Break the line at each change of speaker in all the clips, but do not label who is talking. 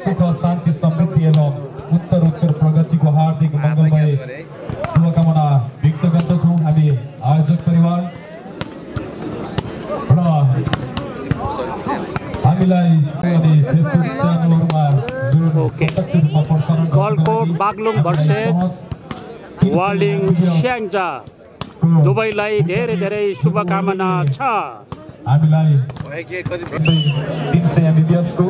सुख शान्ति समृद्धि एवं उत्तर प्रगतिको हार्दिक मङ्गलमय शुभकामना व्यक्त गर्दछौँ हामी आयोजक परिवार र हामीलाई फेसबुक च्यानलहरुमा प्रत्यक्ष रूपमा प्रसारण
गलकोट बागलुङ भर्सेस वालिङ स्याङ्जा दुवैलाई धेरै धेरै शुभकामना छ।
हामीलाई 300 MBBS को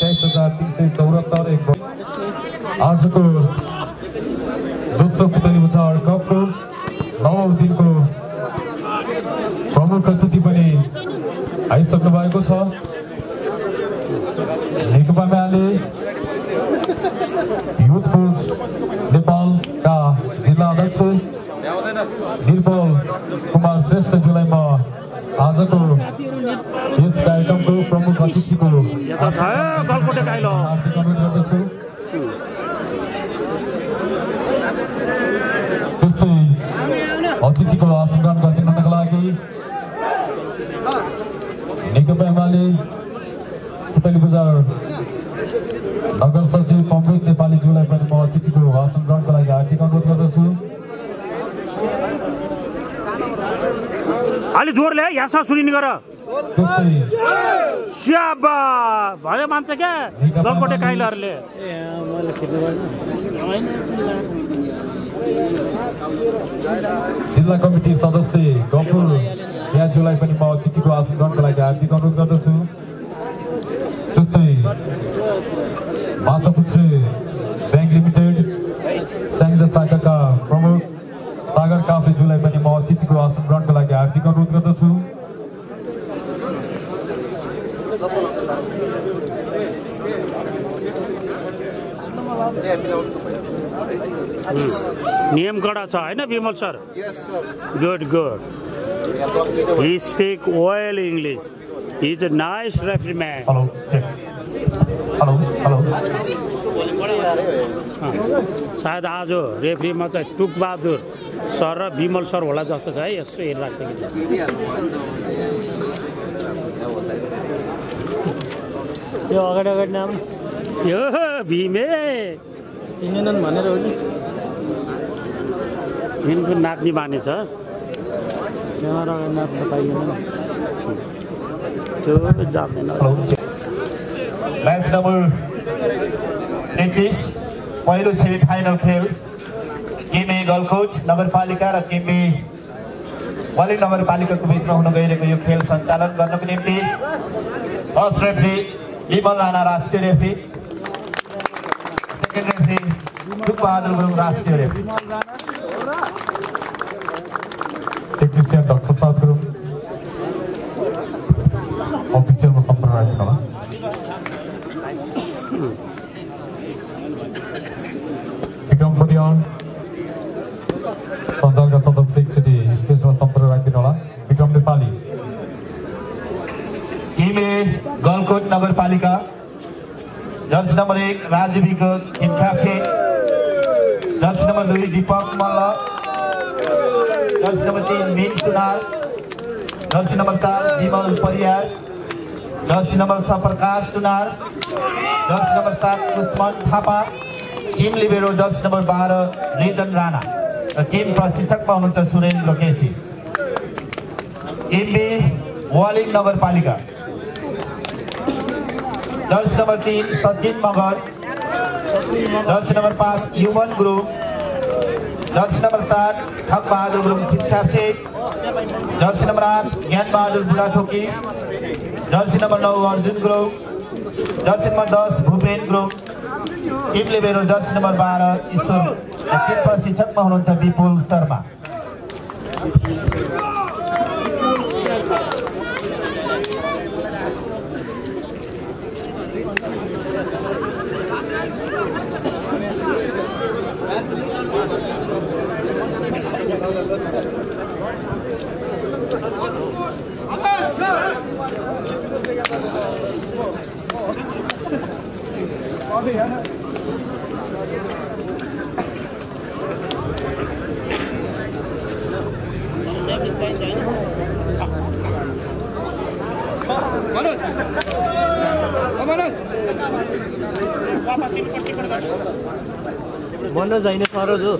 23,374 एक आजको दोस्रो पुतली बजार कपको 9औं दिनको प्रमुख अतिथि पनि आइसक्नु भएको छ। नेकपा एमाले युथ फोर्स नेपालका जिल्ला अध्यक्ष निर्मल कुमार श्रेष्ठज्यूलाई म आजको यस कार्यक्रमको प्रमुख अतिथिको
गलकोटे काइलो
हार्दिक अनुरोध गर्दछु। त्यस्तै अतिथिको आसन ग्रहण गरिदिनका लागि नेकपा एमाले पुतली बजार नगर सचिव पम्पित नेपालीज्यूलाई पनि म अतिथिको आसन ग्रहणको लागि हार्दिक अनुरोध गर्दछु।
अलि जोरले यहाँसम्म सुनिने गर स्याबा भयो मान्छ क्या गलकोटे काइलहरूले
जिल्ला कमिटी सदस्य गफुर याज्यूलाई पनि म अतिथिको आसन ग्रहणको लागि हार्दिक अनुरोध गर्दछु। त्यस्तै माछापुच्छ्रे ब्याङ्क लिमिटेड स्याङ्जा शाखाका प्रमुख सागर काफ्लेज्यूलाई पनि म अतिथिको आसन ग्रहणको लागि हार्दिक अनुरोध गर्दछु।
नियम कडा छ हैन Bimal sir? Good good. He speak well English. He is a nice referee man.
Hello check. Hello hello.
सायद आज रेफ्रीमा चाहिँ टुकबहादुर सर र विमल सर होला जस्तो छ है। यसो हेरिराख्छ
यो अगाडि नाम
यो भीमे
सिंहनन भनेर हो नि
यिनको नाच्ने बानी छ।
यहाँ नाच्न पाइँदैन
त्यो जान्दैन।
म्याच नम्बर 33 पहिलो सेमिफाइनल खेल किमी गलकोट नगरपालिका र किमी वालिङ नगरपालिकाको बीचमा हुन गइरहेको यो खेल सञ्चालन गर्नको निम्ति फर्स्ट रेफ्री विमल राणा राष्ट्रिय रेफ्री, सेकेन्ड रेफ्री टुकबहादुर गुरुङ राष्ट्रिय रेफ्री, टेक्निशियन डाक्टर साथ गुरुङ अफिसियलमा सम्पर्क राख्नुहोला। विक्रम परियान सञ्चालका सदस्य एकचोटि स्टेजमा सम्पर्क राखिदिनु होला। विक्रम नेपाली किमे गलकोट नगरपालिका जर्सी नम्बर 1 राजीविको किमखाप्छे, jersey number 2 Deepak Malla, jersey number 3 Min Sunar, jersey number 4 Bimal Pariyar, jersey number 6 Prakash Sunar, jersey number 7 Usman Thapa, team libero jersey number 12 Rijan Rana र टिम प्रशिक्षकमा हुनुहुन्छ सुरेन्द्र केसी। एमबी वालिङ नगरपालिका jersey number 3 Sachin Magar, jersey number 5 Yuvan Gurung, jersey number 7 Thakbahadur Gurung Chitkapte, jersey number 8 Gyan Bahadur Budhathoki, jersey number 9 Arjun Gurung, jersey number 10 Bhupen Gurung, team libero jersey number 12 Ishwar, team प्रशिक्षकमा हुनुहुन्छ विपुल शर्मा।
बन्द जाइने सरोज हो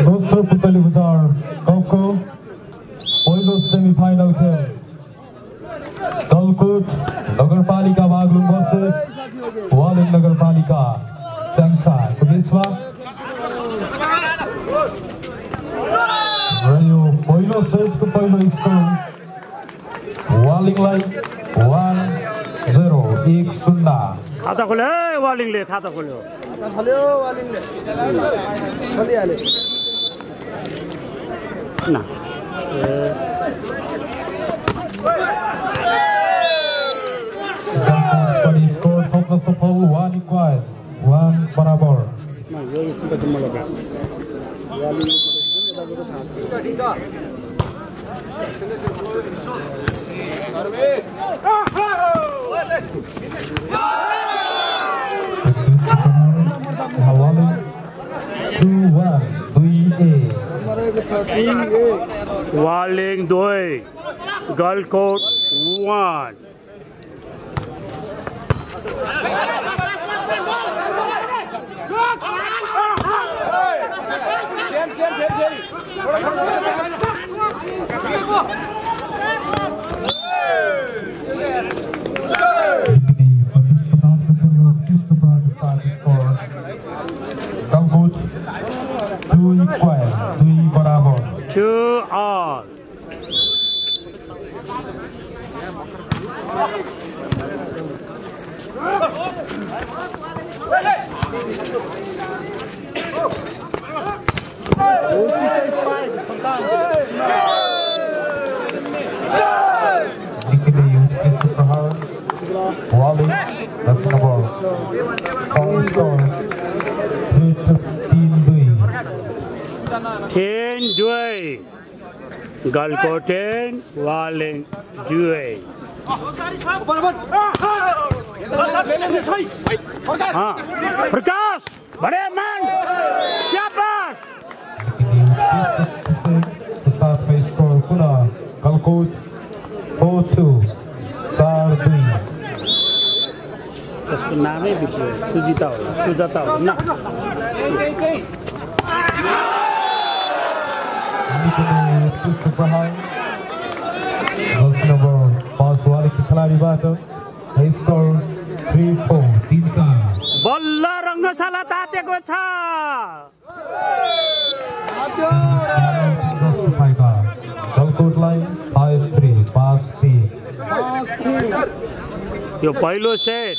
दोस्रो पुतली बजार गाउँको पहिलो सेमिफाइनल खेल गलकुट नगरपालिका बागलुङ भर्सेस वालिङ नगरपालिका स्याङ्साको बिचमा र यो पहिलो सेटको पहिलो स्कोर वालिङलाई 1-0 1-0
खाता खोल्यो वालिङले खाता खोल्यो
खोलिहाल्यो
ना
स्कोर ठोक्न सफल 1 इक्वल 1 बराबर
Waling 2 Galkot 1 2 all
Wally, that's the ball. Score
10-2 Galkot 10 Waling 2 प्रकाश बड़े मान शाबाश
score पुनः गलकोट 4-2 4-2
उसको नामै बिग्रियो सुजिता हो न
खेलाडीबाट स्कोर 3-4 3-4
बल्ल रङ्गशाला तातेको छ
गलकोटलाई 5-3 5-3
यो पहिलो सेट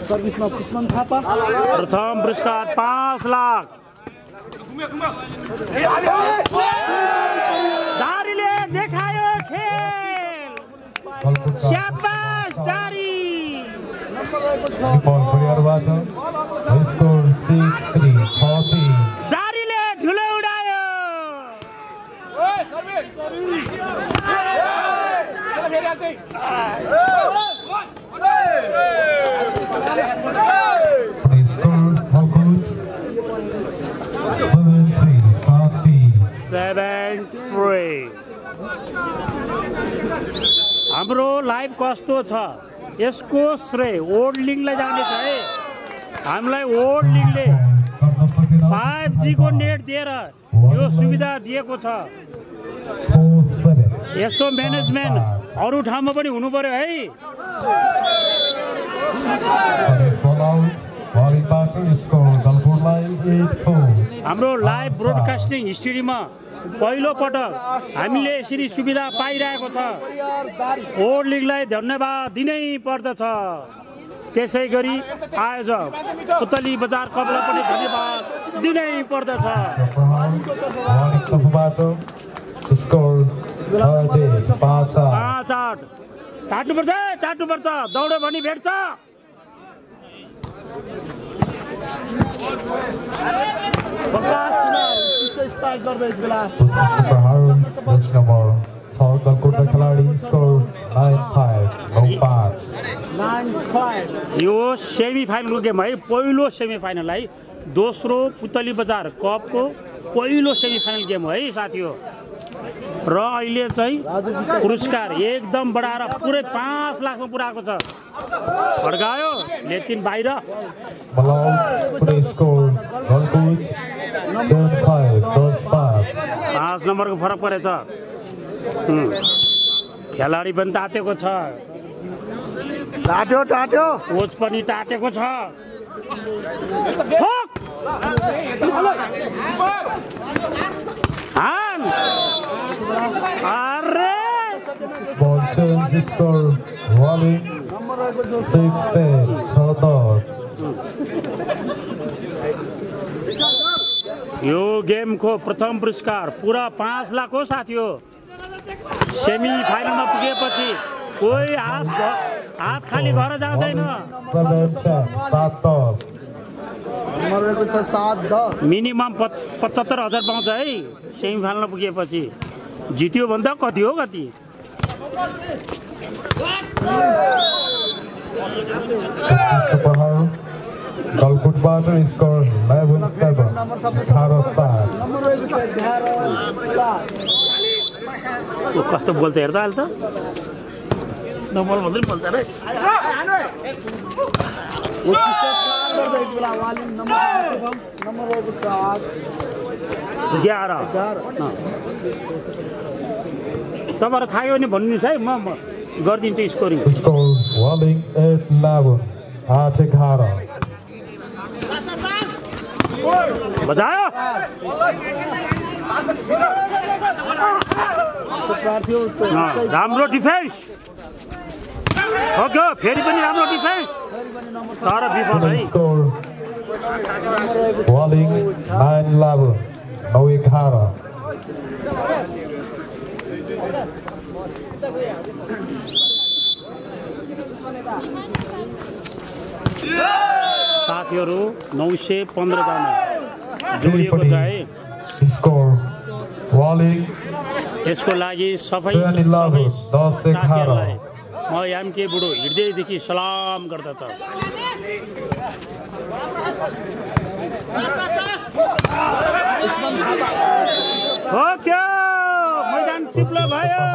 सर्भिसमा पुष्पन थापा
प्रथम पुरस्कार 5 लाख दारीले देखायो खेल शाबाश दारी
परिवारबाट स्कोर 3-3 6-3
दारीले धुलो उडायो हाम्रो लाइभ कस्तो छ यसको श्रेय ओल्डिङलाई जानेछ है हामीलाई ओल्डिङले 5G को नेट दिएर यो सुविधा दिएको छ यस्तो म्यानेजमेन्ट अरू ठाउँमा पनि हुनु पर्यो है हाम्रो लाइभ ब्रोडकास्टिङ हिस्ट्रीमा पहिलो पटक हामीले यसरी सुविधा पाइरहेको छ ओल्ड लिगलाई धन्यवाद दिनै पर्दछ त्यसैगरी आयोजक पुतली बजार क्लबलाई पनि धन्यवाद दिनै पर्दछ।
Score
5-8 टाट्नुपर्छ दौड्यो भने भेट्छ। यो सेमी फाइनलको गेम है, पहिलो सेमी फाइनल है, दोस्रो पुतली बजार कपको पहिलो सेमी फाइनल गेम है साथीहरु। र अहिले चाहिँ पुरस्कार एकदम बढाएर पुरै 5 लाखमा पुराएको छ। फड्कायो लेकिन बाहिर 5 नम्बरको फरक परेछ। खेलाडी पनि तातेको छ,
टाट्यो
कोच पनि तातेको छ। यो गेमको प्रथम पुरस्कार पुरा 5 लाख हो साथीहरु। सेमी फाइनलमा पुगेपछि कोही हात खाली घर जाँदैन। मिनिमम 75,000 पाउँछ है सेमी फाइनलमा पुगेपछि। जित्यो भन्दा कति हो कति।
गलकुटबाट स्कोर 11-7
कस्तो बोल्छ हेर्दा अहिले त नम्बर भन्दै बोल्छ रे। तपाईँहरू थाहा हो भने भन्नुहोस् है, म गरिदिन्छु स्कोरिङ। बजायो राम्रो डिफेन्स। ओके फेरि पनि राम्रो डिफेन्स तर विफल है।
Walling 9-11 9-11
साथीहरु 915 जना जोडिएको छ है।
स्कोर Walling
यसको लागि सबै साथीहरुलाई म एमके बुढो हृदयदेखि सलाम गर्दछ। ओके मैदान चिप्लो भयो।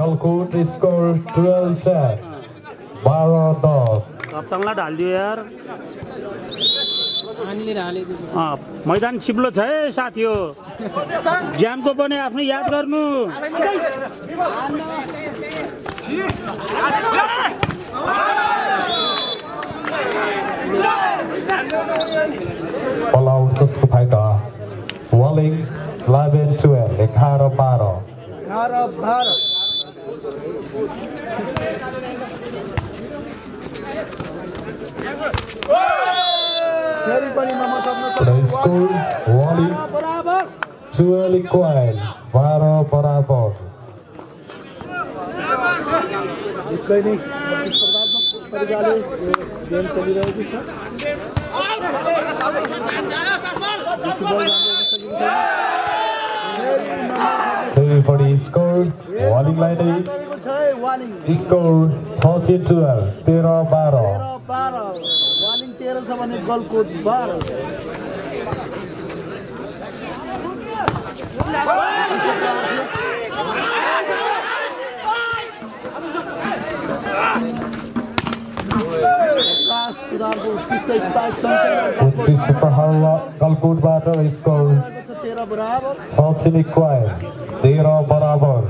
गलकुट स्कोर 12-10 12-10
कप्तानलाई ढालिदियो यार। मैदान चिप्लो छ है साथीहरु। ज्यानको पनि आफ्नो याद गर्नु।
All out जसको फाइदा Walling 11-12 11-12
फेरि पनि नम्बर थप्न सक्छ।
स्कोर Walling
बराबर
12-12 12-12
निकै नै प्रतिस्पर्धात्मक तरिकाले गेम चलिरहेको छ।
स्कोर Walling लाई नै स्कोर 13-12 13-12
Walling 13 छ भने गलकुट 12।
गलकुटबाट score 13-12 13-12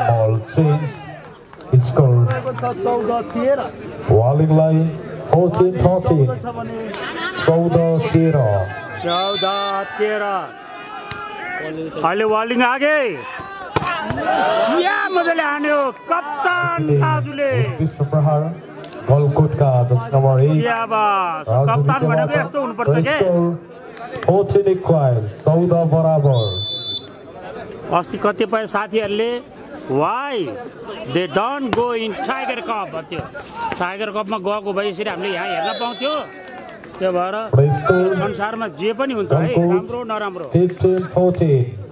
Ball change. Score
14-13
Walling लाई 14-13 14-13
14-13 अहिले वालिङ आगे क्या मजाले हान्यो कप्तान दाजुले
गलकोटका 10 नम्बर 8
स्याबास कप्तान भनेको यस्तो हुनुपर्छ के
14 इक्वल 14 बराबर
अस्ति कतिपय साथीहरूले why they don't go in Tiger Cup भन्थ्यो टाइगर कपमा गएको भए यसरी हामीले यहाँ हेर्न पाउँथ्यो त्यो भएर संसारमा जे पनि हुन्छ है राम्रो नराम्रो
15-14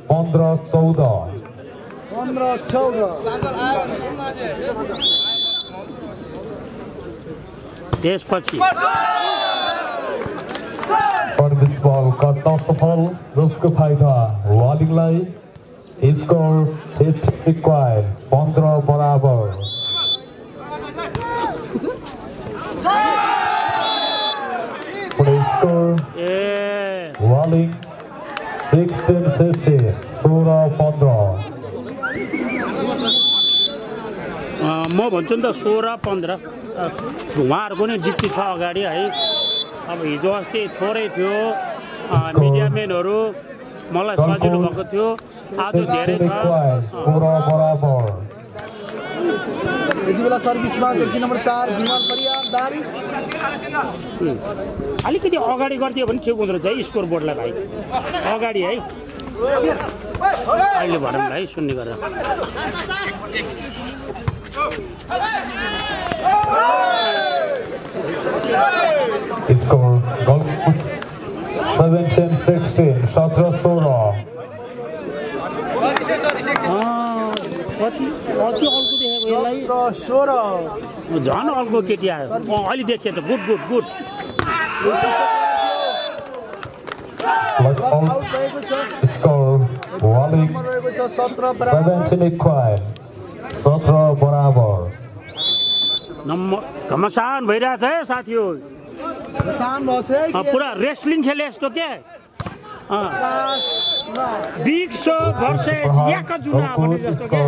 15-14
त्यसपछि
सर्भिस बल कट्न सफल जसको फाइदा वालिङलाई स्कोर 15 इक्वल 15 बराबर स्कोर वालिङ 16-15 16-15
म भन्छु नि त 16-15 उहाँहरूको नि डिक्टी छ अगाडि है अब हिजो अस्ति थोरै थियो मिडियामेनहरू मलाई सजिलो भएको थियो आज धेरै छ
यति बेला सर्भिसमा जर्सी नम्बर 4 विमल परियार दारी
अलिकति अगाडि गर्थ्यो भने ठिक हुँदो रहेछ है स्कोर बोर्डलाई भाइ अगाडि है अहिले भनौँ है सुन्ने गरेर
स्कोर 17-16 17-16
कति अल्को देखेको यसलाई
16
झन् अल्को केटी आयो अहिले देखियो त good good good
score Waling 17 equal 17 बराबर
घमसान भइरहेछ है साथी हो पुरा रेस्लिङ खेले यस्तो के बिग शो भर्सेस याकाजुना भने जस्तो के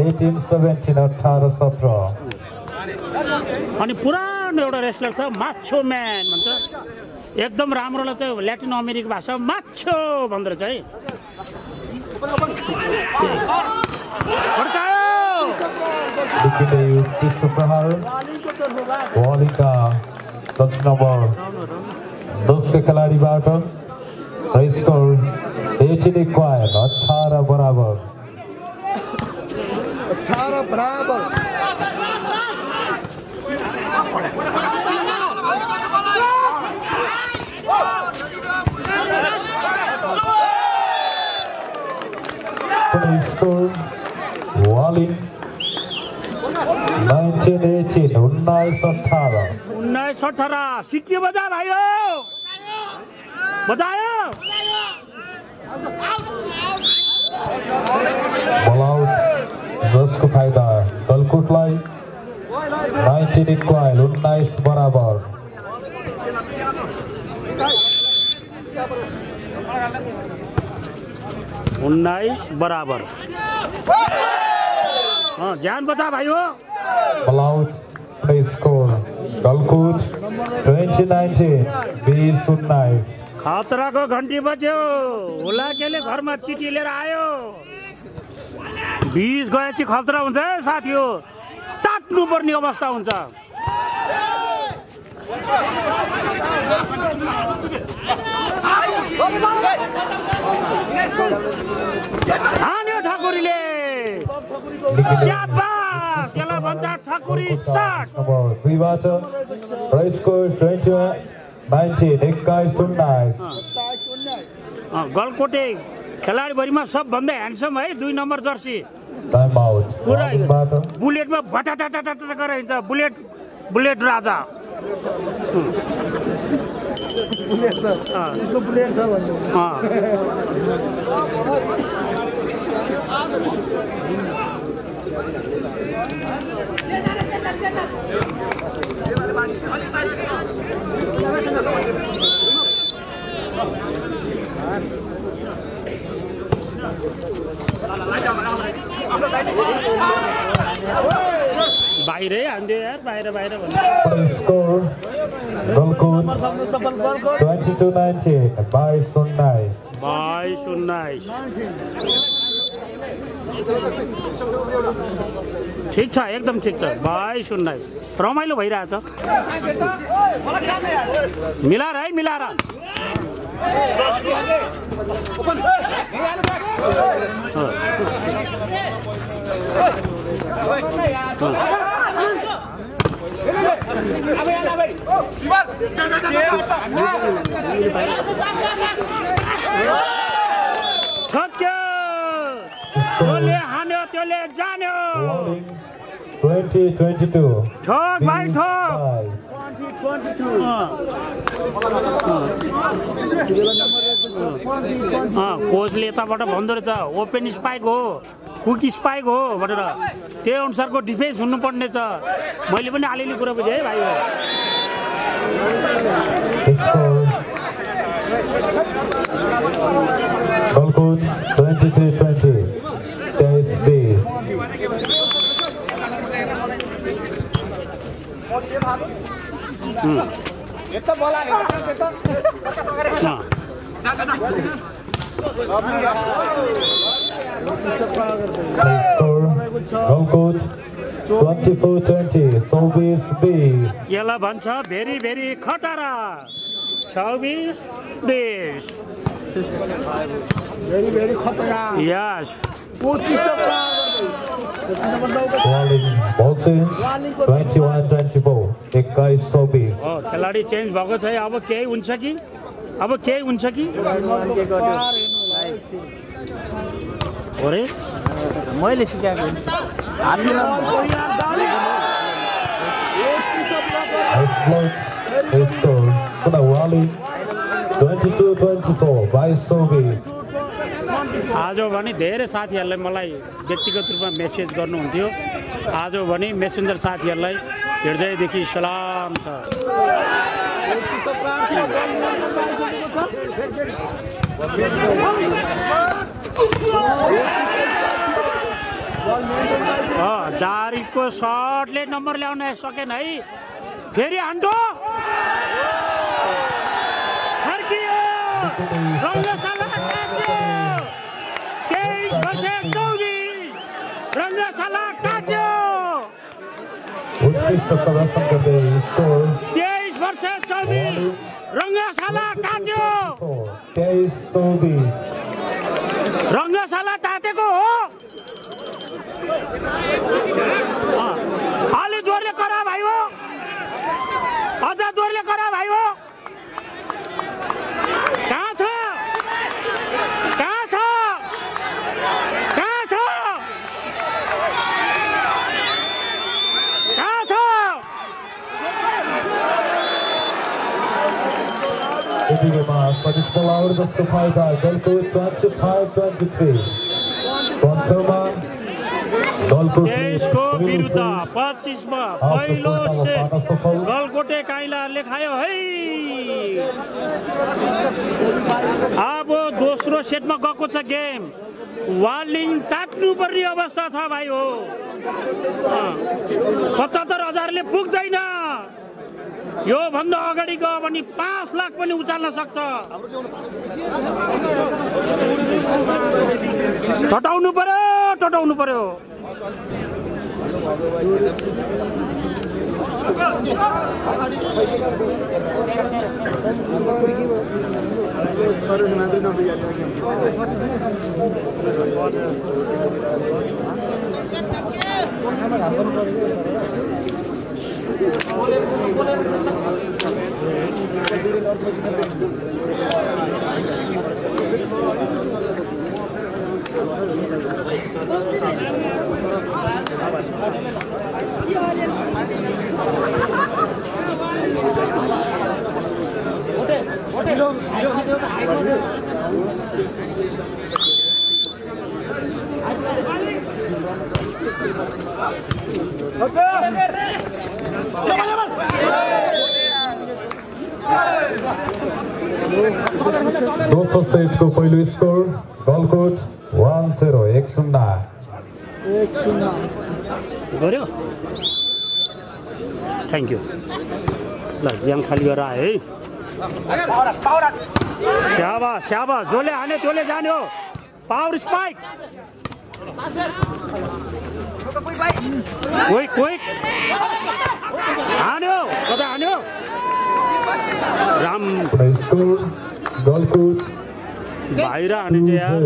18-17 18-17
अनि पुरानो एउटा रेस्लर छ माछो म्यान भन्छ एकदम राम्रोलाई चाहिँ ल्याटिन अमेरिका भाषा माछो भन्दो रहेछ है
वालिङका 10 नम्बर 10 का खिलाडीबाट स्कोर 18 इक्वल 18 बराबर
18 बराबर
स्कोर वालिङ 19-18
19-18 सिटी बजा भाइयो बजायो
बलआउट जसको फाइदा गलकोटलाई 19 इक्वल 19 बराबर
19 बराबर ध्यान बता भाइयो
बलआउट स्कोर गलकोट 20-19 20-19
खतराको घन्टी बज्यो हुलाकेले घरमा चिठी लिएर आयो 20 गएपछि खतरा हुन्छ है साथी हो तात्नु पर्ने अवस्था हुन्छ हान्यो ठाकुरीले स्याबास यसलाई भन्छ ठाकुरी शट
दुईबाट स्कोर 20-19 21-19
गलकोटे खेलाडीभरिमा सबभन्दा ह्यान्डसम है 2 नम्बर जर्सी
टाइम आउट
पुरा बुलेटमा भटाटाटाटा गरेर हिँड्छ बुलेट राजा
बुलेट छ भन्नु
बाहिरै हान्दियो यार बाहिर भन्नु
स्कोर गलकोट 22-19 22-19
22-19 ठिक छ एकदम ठिक छ 22-19 रमाइलो भइरहेछ मिलाएर है मिलाएर त्यसले हान्यो त्यसले जान्यो
20-22
ठोक भाइ ठोक कोचले यताबाट भन्दो रहेछ ओपन स्पाइक हो कुक स्पाइक हो भनेर त्यही अनुसारको डिफेन्स हुनुपर्ने छ मैले पनि अलिअलि कुरा बुझेँ है भाइ
Golkut 23-20 TSB Golkut 24-20 Service B
यसलाई भन्छ भेरी भेरी खटारा 26-20
very खतरा
यस
Walling boxing 21-24 Ekai Sobi
खेलाडी चेन्ज भएको छ अब केही हुन्छ कि अरे
मैले सिकाएको
Walling 22-24 by Sobi
आज भने धेरै साथीहरुलाई मलाई व्यक्तिगत रूपमा मेसेज गर्नुहुन्थ्यो आज भने मेसेन्जर साथीहरुलाई हृदयदेखि सलाम छ जारीको शटले नम्बर ल्याउन सकेन है फेरि हान्डो फर्कियो रङ्गशाला काट्यो 23-24 रङ्गशाला काट्यो 23-24 रङ्गशाला काट्यो रङ्गशाला तातेको हो अलि जोरले करा भाइ हो अझ जोरले करा भाइ हो कहाँ छ
जस्तो फाइदा दलको 25-23
देशको विरुद्ध 25 मा पहिलो सेट गलकोटे काइलाहरुले खायो है अब दोस्रो सेटमा गएको छ गेम वालिङ ताक्नु पर्ने अवस्था छ भाइ हो 75,000 ले पुग्दैन यो भन्दा अगाडि गयो भने 5 लाख पनि उचाल्न सक्छ टटाउनु पर्यो
दोस्रो सेटको पहिलो स्कोर गलकोट 1-0
गर्यो थ्याङ्क यू ल ज्याङ खाली गरेर आए है स्याबास स्याबास जसले हाने त्यसले जाने हो पावर स्पाइक कोही हान्यो कता हान्यो राम बाहिर हाने चाहिँ यार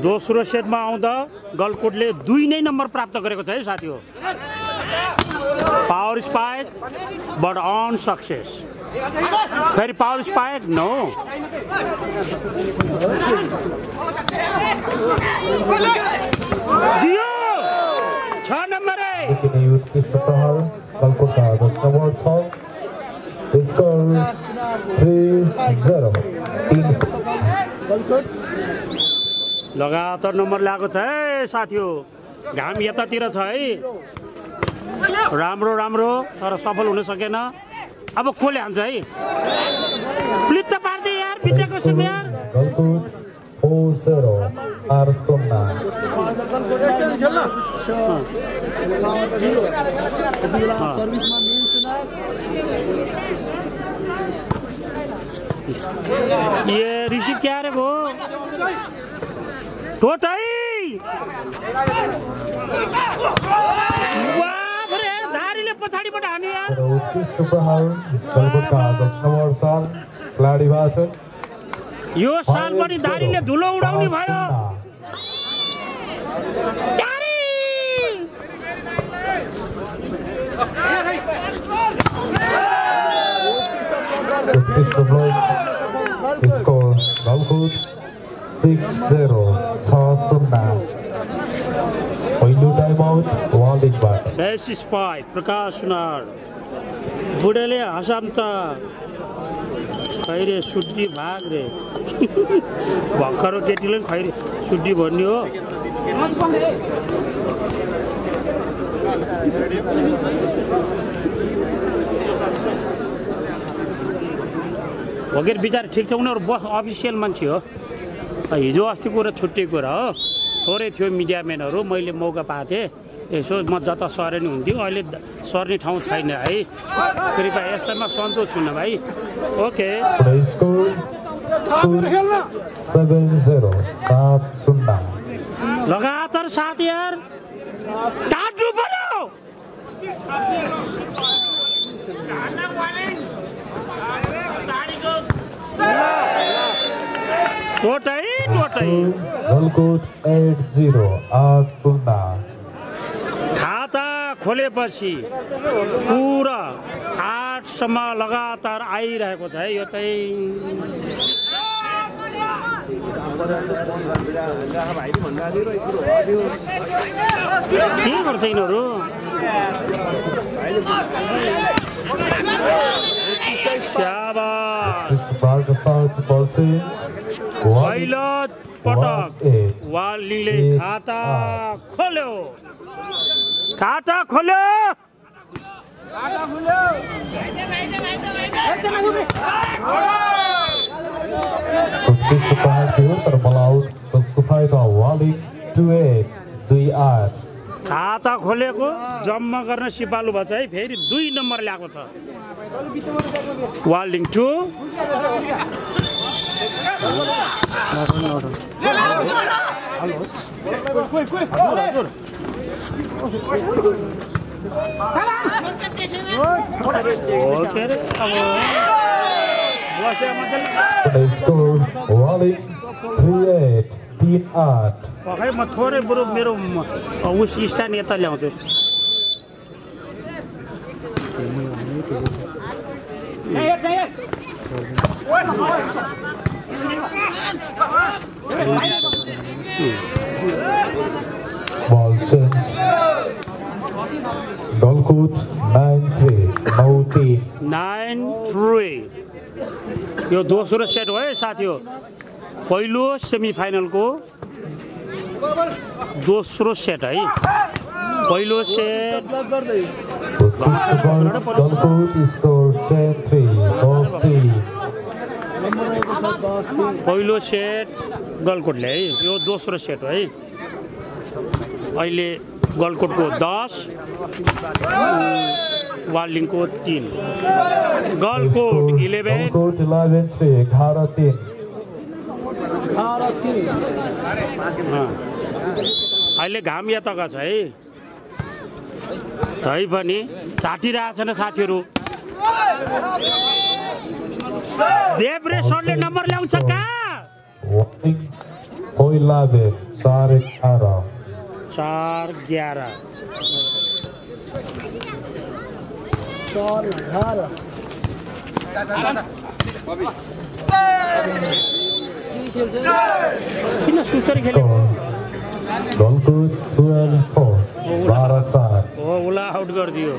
दोस्रो सेटमा आउँदा गलकोटले 2 नै नम्बर प्राप्त गरेको छ है साथी हो power spike but un success फेरि पावर स्पाइक नो दियो 6 नम्बर है लगातार नम्बर ल्याएको छ है साथी हो घाम यतातिर छ है राम्रो राम्रो तर सफल हुन सकेन अब कोले हान्छ है प्लिट त पार्दै यार बितेको समय यार ये ऋषि क्या रे वो टोटाई धारीले पछाडिबाट हान्यो यार यो साल पनि धारीले धुलो उडाउने भयो प्रकाश सुनार बुढेले हसाम्छ खैरे सुड्डी भाग रे भर्खर केटीले खैरे सुड्डी भन्ने हो वगेर विचार ठिक छ उनीहरू बस अफिसियल मान्छे हो हिजो अस्तिको र छुट्टिएको कुरा हो थोरै थियो मिडियाम्यानहरू मैले मौका पाएको थिएँ यसो म जता सरे नि हुन्थ्यो अहिले सर्ने ठाउँ छैन है कृपया यसमा सन्तोष हुन भाइ ओके लगातार 7 यार काट्नु पर्यो टोटाई खाता खोलेपछि पुरा 8 सम्म लगातार आइरहेको छ है यो चाहिँ के गर्छ यिनीहरू पहिलो पटक वालीले खाता खोल्यो खाता खोलेको जम्मा गर्न सिपालु भन्छ है फेरि 2 नम्बर ल्याएको छ वालिङ 2 खै म थोरै बरु मेरो उस स्थान यता ल्याउँछु
गलकुट
9-3 यो दोस्रो सेट हो है साथी हो पहिलो सेमिफाइनलको दोस्रो सेट है पहिलो सेट पहिलो सेट गलकोटले है यो दोस्रो सेट हो है अहिले गलकोटको 10 वार्लिङको 3 गलकोट 11
गलकोट 11-3 11-3
अहिले घाम यताका छ है तै पनि छाटिरहेछ न साथीहरू देब्रे सरले नम्बर ल्याउँछ का
11 4-11
4-11 किन सुस्तरी खेलेको
गलकोट 12-4 12-4
हो उला आउट गरिदियो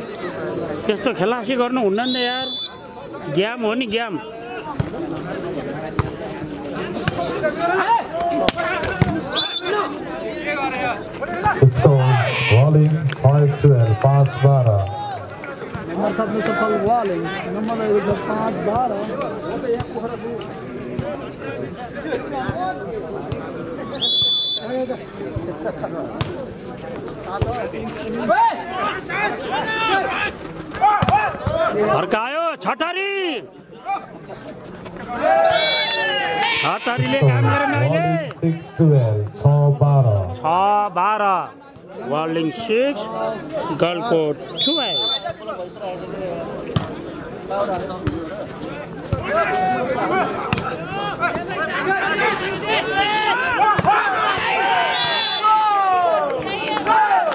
त्यस्तो खेलासी गर्नु हुन्न नि यार ग्याम हो नि ग्याम
Walling 5-12 5-12
नम्बर थप्नु सफल वालिङ नम्बर रहेको छ 5-12
फर्कायो छटारी छटारीले काम गरेन अहिले
6-12
6-12 वार्लिङ 6 Galkot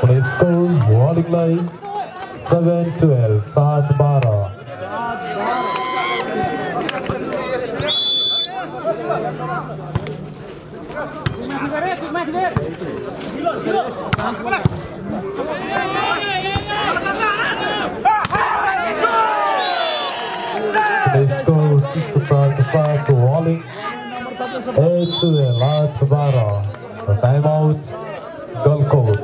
12
score Walling line 7-12 7-12 score 6-5 to Walling 8-12 8-12 the timeout Gulcoat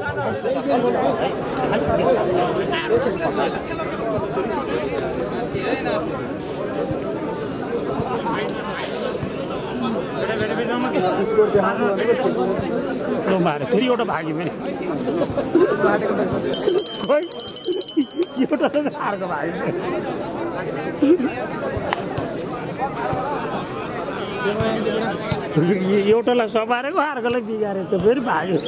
फेरि एउटा भाग्यो फेरि एउटा अर्को भाग्यो एउटालाई सपारेको अर्कोलाई बिगारेछ फेरि भाग्यो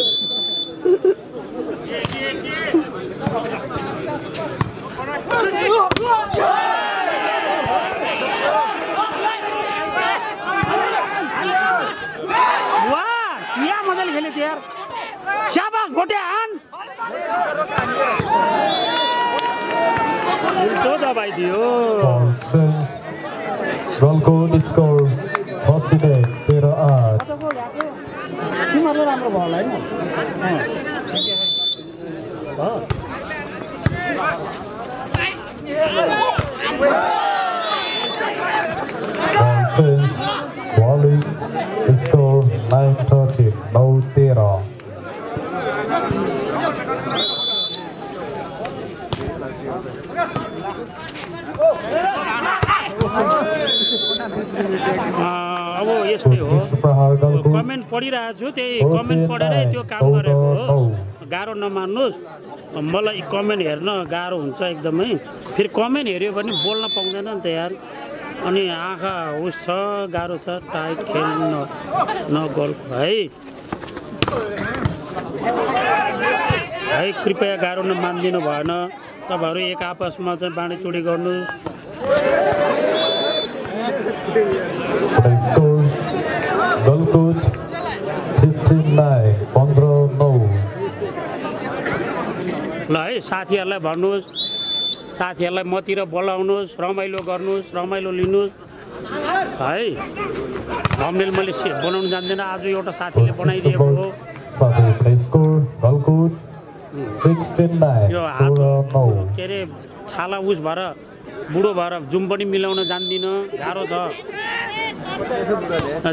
यहाँ मजाले खेले थियो यार शाबाश भोटे हान उल्टो दबाइदियो
Gulcoat score 38-8
तिमीहरूले राम्रो भयो होला
होइन Walling score 9-13 9-13
अब यस्तै हो कमेन्ट पढिरहेको छु त्यही कमेन्ट पढेरै त्यो काम गरेको हो गाह्रो नमान्नुहोस् मलाई कमेन्ट हेर्न गाह्रो हुन्छ एकदमै फेरि कमेन्ट हेऱ्यो भने बोल्न पाउँदैन नि त यार अनि आँखा उस छ गाह्रो छ टाइट खेल्न नगर्नु है कृपया गाह्रो नमानिदिनु भएन तपाईँहरू एक आपसमा चाहिँ बाँडीचुँडी गर्नु
Gulcoat 15-9 15-9
ल है साथीहरूलाई भन्नुहोस् साथीहरूलाई मतिर बोलाउनुहोस् रमाइलो गर्नुहोस् रमाइलो लिनुहोस् है थम्बनेल मैले बनाउनु जान्दिनँ आज एउटा साथीले बनाइदिएको हो यो हात के अरे छाला उस भएर बुढो भएर जुम पनि मिलाउन जान्दिनँ गाह्रो छ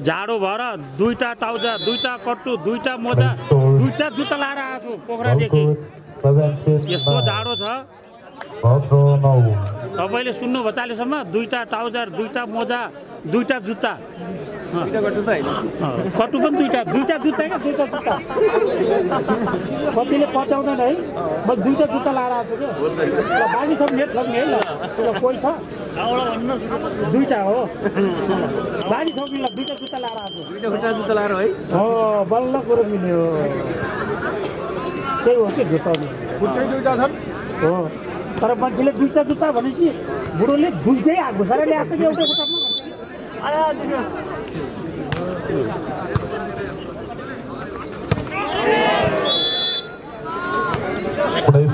जाडो भएर दुईटा टाउजा दुईटा कट्टु दुईटा मोजा दुईटा जुत्ता लाएर आएको छु पोखरादेखि यस्तो जाडो छ तपाईँले सुन्नुभयो चालेसम्म दुईटा टाउजर दुईटा मोजा दुईटा जुत्ता कटु पनि दुईटा जुत्ता क्या दुईटा जुत्ता कतिले पचाउँदैन है म दुईटा जुत्ता लाएर आएको छु क्या बाजी सब नेट सक्ने है ल कोही छ दुईटा हो बाजी सक्ने ल दुईटा जुत्ता लाएर आएको
दुईटा जुत्ता लाएर है
हो बल्ल कुरो मिल्यो त्यही हो कि जुत्ता
दुईटा छन्
हो तर मान्छेले दुईटा जुत्ता भनेपछि बुढोले दुईटै घुसाएर ल्याएको छ एउटा जुत्तामा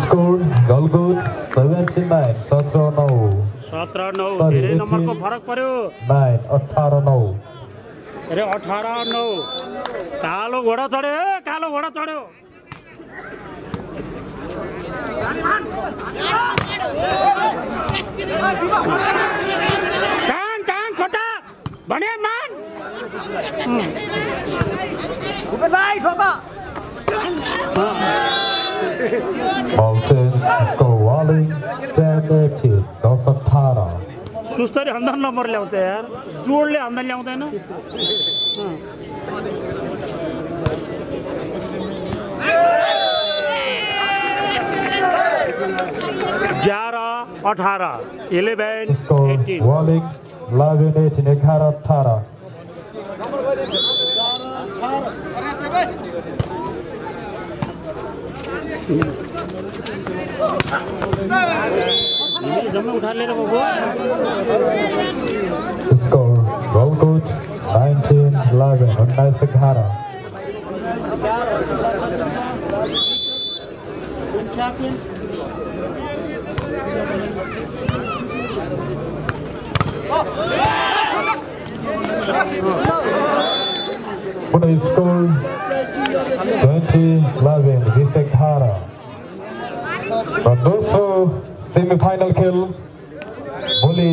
Score Galgut 79
17-9 धेरै नम्बरको फरक पर्यो
18-9
अरे 18-9 कालो घोडा चढ्यो कालो घोडा चढ्यो कान छोटा भने मान
भाइ ठोका
सुस्तरी हन्दा नम्बर ल्याउँछ यार जोडले हन्दा ल्याउँदैन 11-18 11-18
Walling 11-18
जम्मै उठा लिएर गएको
Score Galgut 19-11 19-11 Pune score 20-11 19-11 र दोस्रो सेमिफाइनल खेल भोलि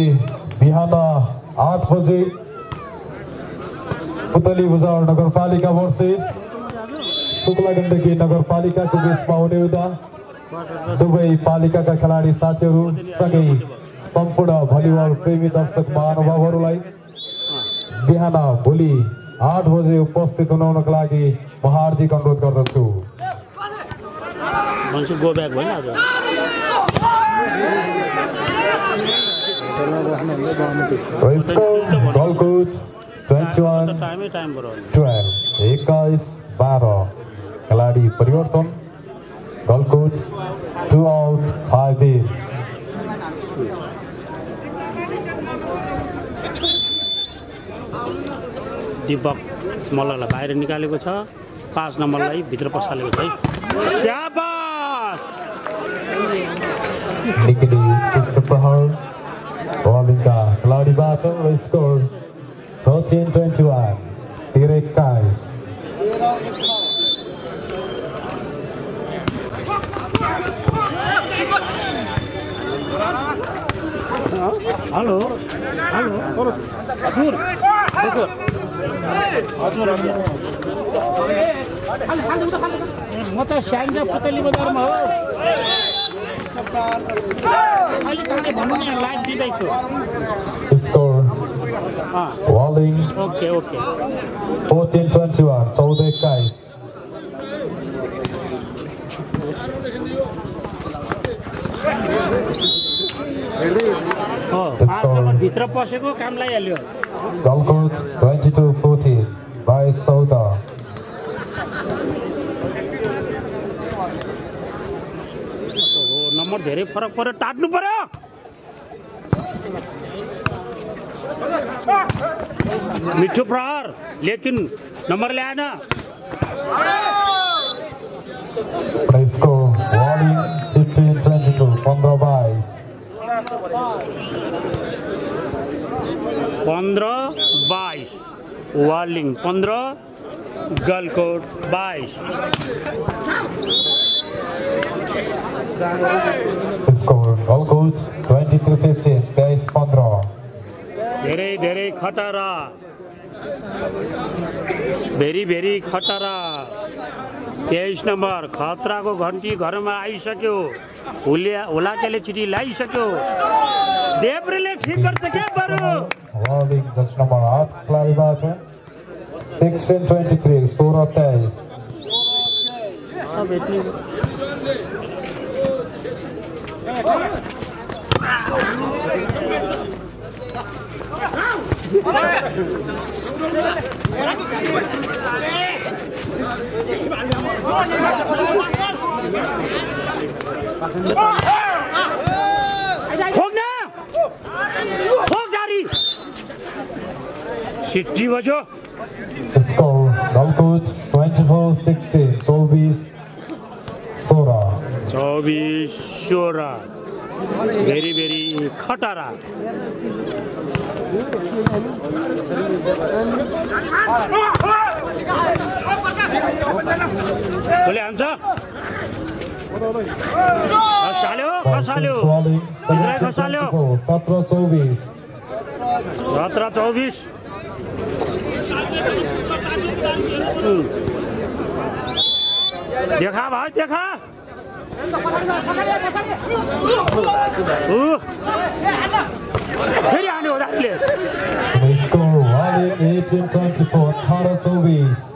बिहान 8 बजे पुतली बजार नगरपालिका वर्सेस शुक्ला गण्डकी नगरपालिकाको बीचमा हुने हुँदा दुवै पालिकाका खेलाडी साथीहरू सँगै सम्पूर्ण भलिबल प्रेमी दर्शक महानुभावहरूलाई बिहान भोलि 8 बजे उपस्थित हुनका लागि म हार्दिक अनुरोध गर्दछु
गो ब्याक भयो आज
Galgut 21-12 खेलाडी परिवर्तन Galgut 2 out 5 in
दीपक स्मलरलाई बाहिर निकालेको छ 5 नम्बरलाई भित्र पसालेको छ है शाबाश
निकली चित्र प्रहार बलिङका खेलाडीबाट स्कोर 13-21 13-21
हेलो हजुर म त स्याङ्जा पुतली बजारमा हो भन्नु न लाइभ दिँदैछु
स्कोर Walling
ओके
14-21 14-21
भित्र पसेको काम लागिहाल्यो
Galgut 22-14 by Sauda
नम्बर धेरै फरक पर्यो टाट्नु पर्यो मिठो प्रहार लेकिन नम्बर ल्याएन
Score Walling 15-22
15-22 Walling 15 Galkot 22
Score Galgut 23-15 23-15
धेरै खतरा भेरी भेरी खतरा 23 नम्बर खतराको घन्टी घरमा आइसक्यो हुलाकेले चिठी ल्याइसक्यो देब्रेले ठिक गर्छ के बरु
Rolling just number 8 खेलाडीबाट 16-23 16-23
सिटी बजो
Score Galkut 24-16 24-16
भेरी भेरी खटारा बोले हान्छ खसाल्यो खसाल्यो खसाल्यो
17-24
17-24 देखा भाई देखा फेरि हान्यो दाइले
Score Rolling 18-24 18-24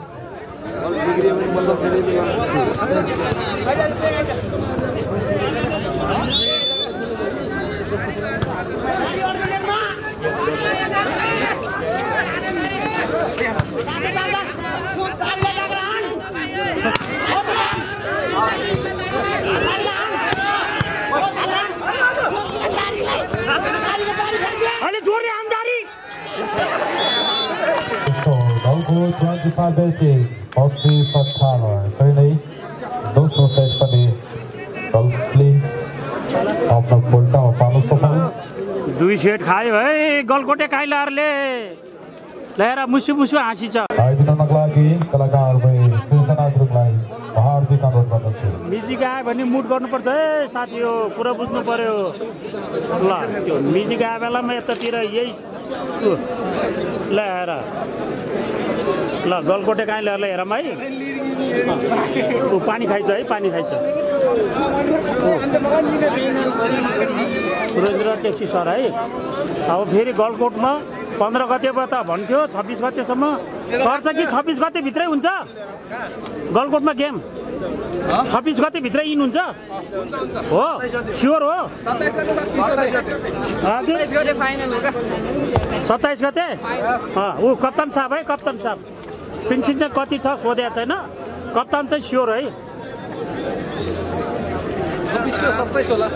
अलि जोडले आमदारी
Galkut 25-18 25-18 Certainly दोस्रो सेट पनि गल्फले आफ्नो पोल्टा पाउन सफल
2 सेट खायो है गलकोटे काइलारले ल्याएर मुसु मुसु हाँसिन्छ
आयोजनको लागि कलाकार भए सृजना ग्रुपलाई हार्दिक अनुरोध गर्दछु
म्युजिक आयो भने मुड गर्नुपर्छ है साथी हो कुरा बुझ्नु पर्यो ल त्यो म्युजिक आयो बेलामा यतातिर यही ल्याएर ल गलकोटे काइलारले हेरौँ है ऊ पानी खाइछ है पानी खाइछ रोज ट्याक्सी सर है अब फेरि गलकोटमा 15 गतेबाट भन्थ्यो 26 गतेसम्म सर्छ कि 26 गते भित्रै हुन्छ गलकोटमा गेम 26 गते भित्रै इन हुन्छ हो स्योर हो 27 गते ऊ कप्तान साहब है कप्तान साहब पेन्सन चाहिँ कति छ सोधेको छैन कप्तान चाहिँ स्योर है
27 होला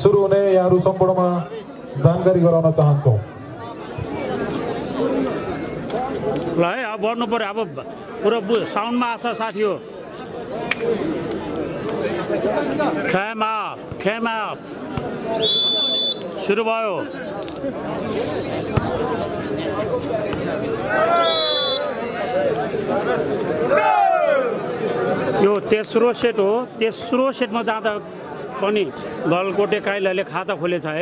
सुरु हुने यहाँहरू सम्पूर्णमा जानकारी गराउन चाहन्छौँ
ल है अब बढ्नु पर्यो अब पुरा साउन्डमा आछ साथी हो खेमा सुरु भयो यो तेस्रो सेट हो तेस्रो सेटमा जाँदा पनि गलकोटे काइलाले खाता खोलेछ है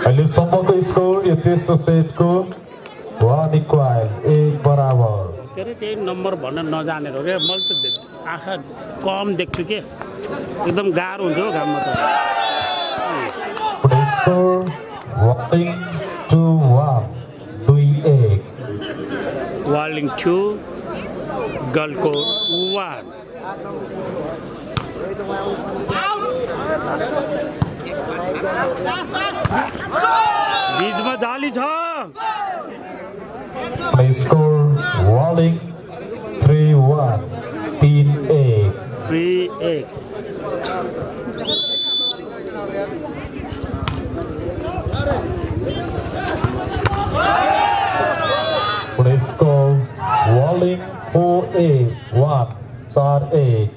अहिलेसम्मको स्कोर यो तेस्रो सेटको 1 बराबर
के अरे त्यही नम्बर भन्न नजानेर हो क्या मैले त आँखा कम देख्छु के एकदम गाह्रो हुन्छ हो घाममा त
स्कोर 1-1
Walling 2 Galkot 1 बीचमा जाली छ
score Walling 3-1 3-1 score Walling 4-1 4-1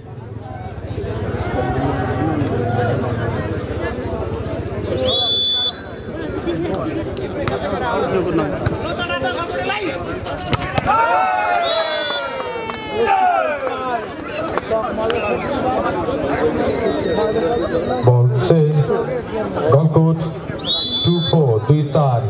number
Ball change. Golkut 2-4, 2-4.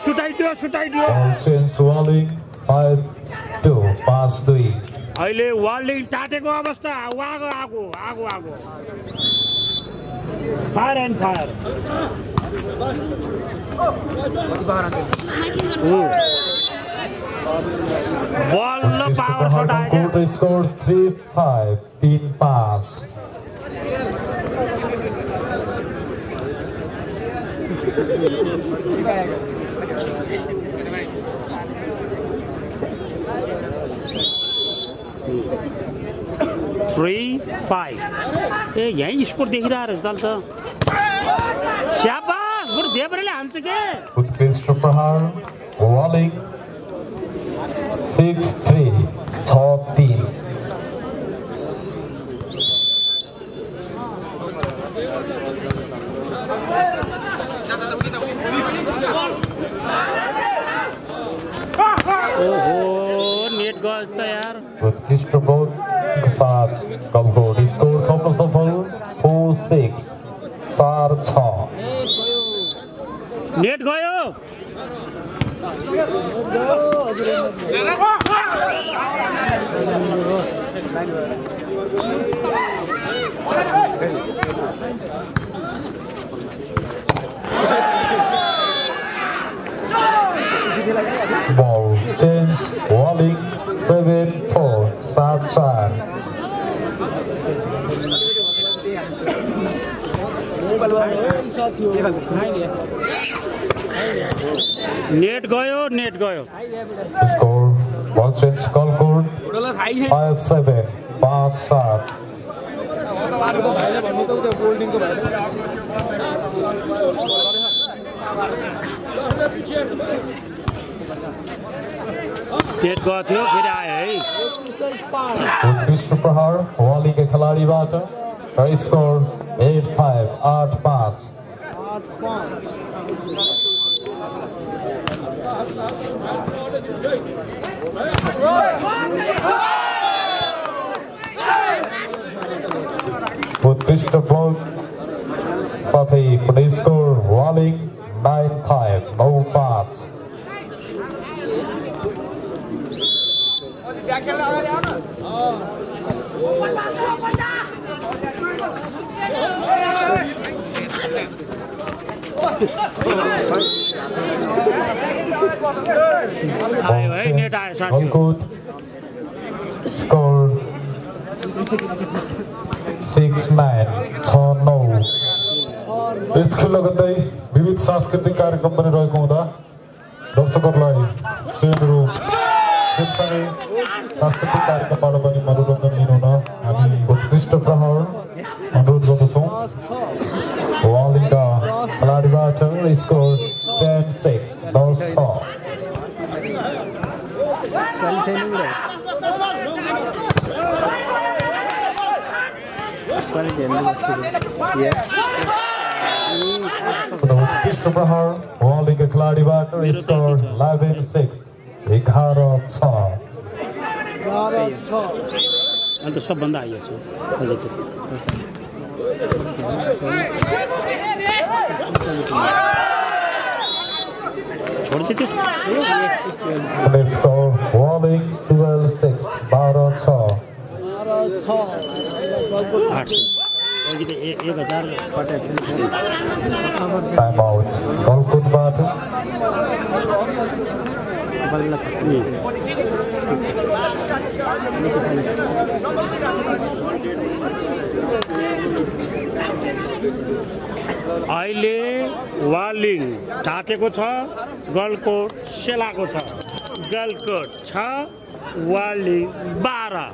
सुटाइदियो
Ball change Walling 5-2, pass 3.
अहिले वार्लिङ टाटेको अवस्था आगो fire and fire ball power shot आयो
Scored 3-5, 3 pass.
Three, 5. यही स्कोर देखिरहेको रहेछ त स्याबास बरु देब्रेले हान्छ के
Utkrist Prahar, Walling 6-3, 6-3.
ओहो नेट गल्छ यार
Utkrist Prahar, साथ Golkut scored थप्न सफल 4-6, 4-6.
नेट गयो
Ball change, Walling 7-4, 7-4.
नेट गयो
Score, ball change, Golkut 5-7, 5-7.
Net गयो थियो फेरि आयो है
Utkrist Prahar, Walling के खिलाडीबाट स्कोर 8-5, 8-5. Utkrist Prahar साथै पुनः स्कोर Walling 9-5, 9-5.
आयो है नेट आयो साथी
Golkut score 6-9, 6-9. यस खेल गर्दै विविध सांस्कृतिक कार्यक्रम पनि रहेको हुँदा दर्शकहरूलाई ट्रेनहरू सँगसँगै सांस्कृतिक कार्यक्रमबाट पनि मनोरञ्जन लिनुहुन हामी उत्कृष्ट प्रहर अनुरोध गर्दछौँ वालिङका खेलाडीबाट स्कोर 10-6, 9-6. उत्कृष्ट प्रहर वालिङका खेलाडीबाट स्कोर 11-6, 11-6.
अन्त सबभन्दा आइयो छ छोड्छ त्यो
Score Walling 12-6, 12-6.
1000
Time out. Golkut बाट
अहिले वालिङ ढाकेको छ गलकोट सेलाको छ Galkot 6 Waling 12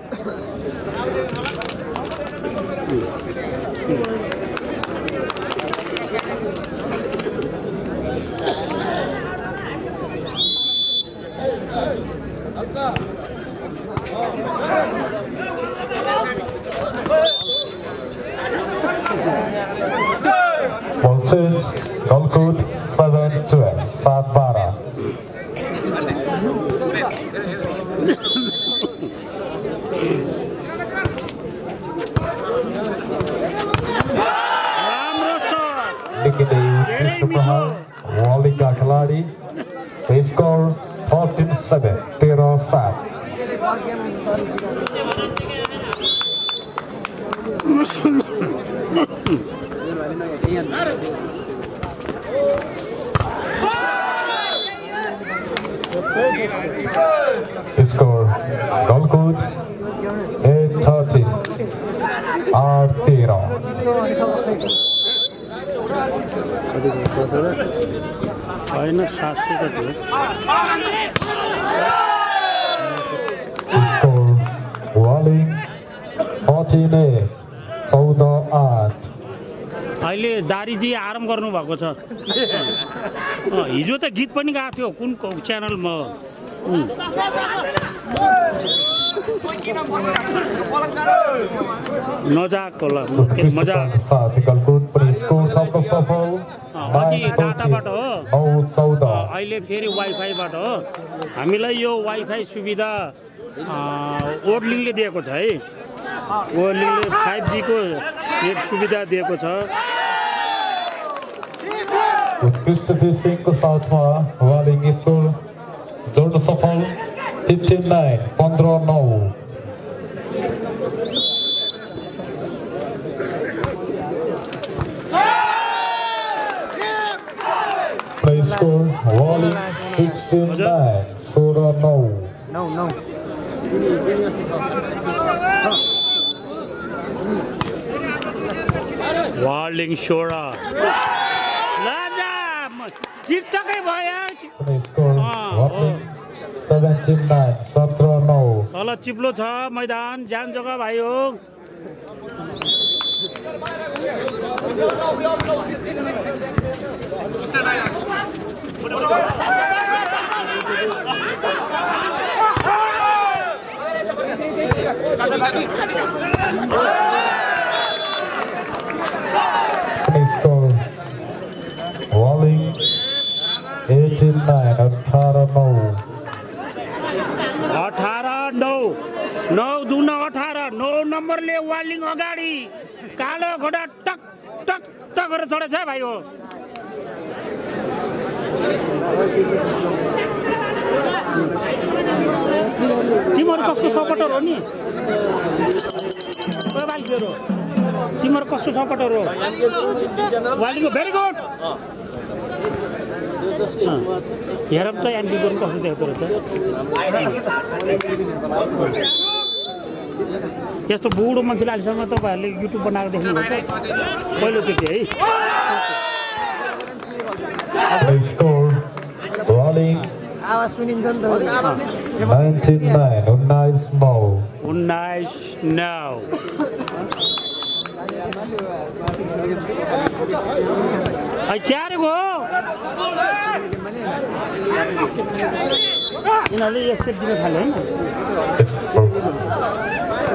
Ball change. Golkut 7-12, 7-12. निकिने उत्कृष्ट प्रहार वालीका खिलाडी स्कोर 13-7 13-7 Score Golkut 8-13 8-13
होइन 700 का थियो
Score Walling 14-8 14-8
अहिले दारीजी आराम गर्नु भएको छ हिजो त गीत पनि गाएको थियो कुन च्यानलमा मजाक होला मजाक
साथ गलकुट पनि स्कोर थप्न सफल
अघि डाटाबाट हो
9-14
अहिले फेरि वाइफाईबाट हो हामीलाई यो वाइफाई सुविधा ओडलिङले दिएको छ है ओडलिङले 5G को नेट सुविधा दिएको छ
उत्कृष्ट फिसिङको साथमा वालिङ स्कोर जोड्न सफल 15-9 15-9 Play score Walling 16-9 14-9
No.
Waling सोरा लाजा जित्दै भयो
Play score Walling 17-9 17-9
तल चिप्लो छ मैदान जान जग्गा भाइ हो
Score Walling 18-9 18-9
18-9 9 नम्बरले वालिङ अगाडि कालो घोडा टक टक टक गरेर छोडेछ भाइ हो तिम्रो कसको सपोर्टर हो नि तिम्रो कसको सपोर्टर हो वालिङको भेरी गुड हेर त एन्टी गर्नु कसो देख्दो रहेछ यस्तो बुढो मान्छेले अहिलेसम्म तपाईँहरूले युट्युब बनाएको देख्नुभएको पहिलोचोटि है
Score Walling
आवाज सुनिन्छ नि त
19-9 19-9
क्या रे गो यिनीहरूले एक्सेप्ट दिन थाल्यो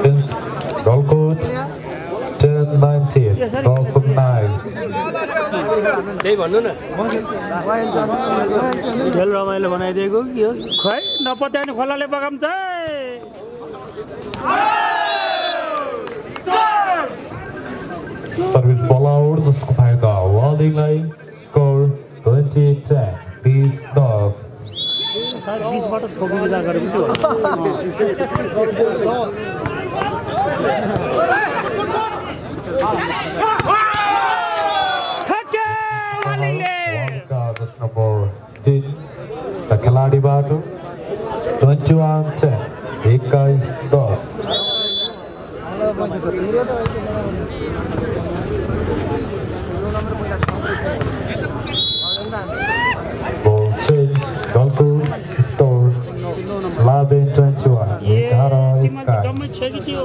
होइन
Golkut 10-19 12-9
त्यही भन्नु न
खेल रमाइलो बनाइदिएको के हो खै नपत्याउने खोलाले बगाउँछ
Service ball out जसको फाइदा वालिङलाई स्कोर 20-10 20-10
सायद 20बाट छोड्ने विचार गरेको छु ठक्के वालिङले
जस number 3 the खेलाडीबाट 21-10 21-10 Ball change Golkut score 11-21
जम्मै छेकी थियो